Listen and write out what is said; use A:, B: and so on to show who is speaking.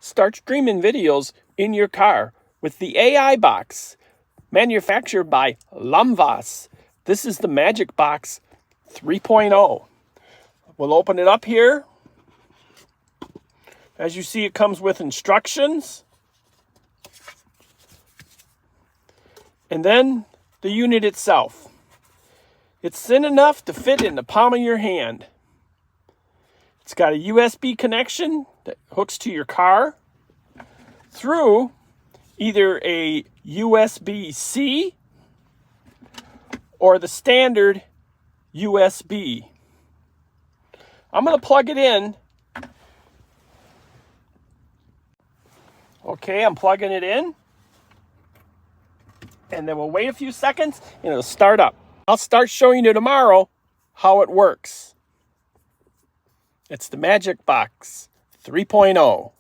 A: Start streaming videos in your car with the AI box, manufactured by Lamvose. This is the Magic Box 3.0. We'll open it up here. As you see, it comes with instructions. And then the unit itself. It's thin enough to fit in the palm of your hand. It's got a USB connection that hooks to your car through either a USB-C or the standard USB. I'm going to plug it in. Okay, I'm plugging it in. And then we'll wait a few seconds and it'll start up. I'll start showing you tomorrow how it works. It's the Magic Box 3.0.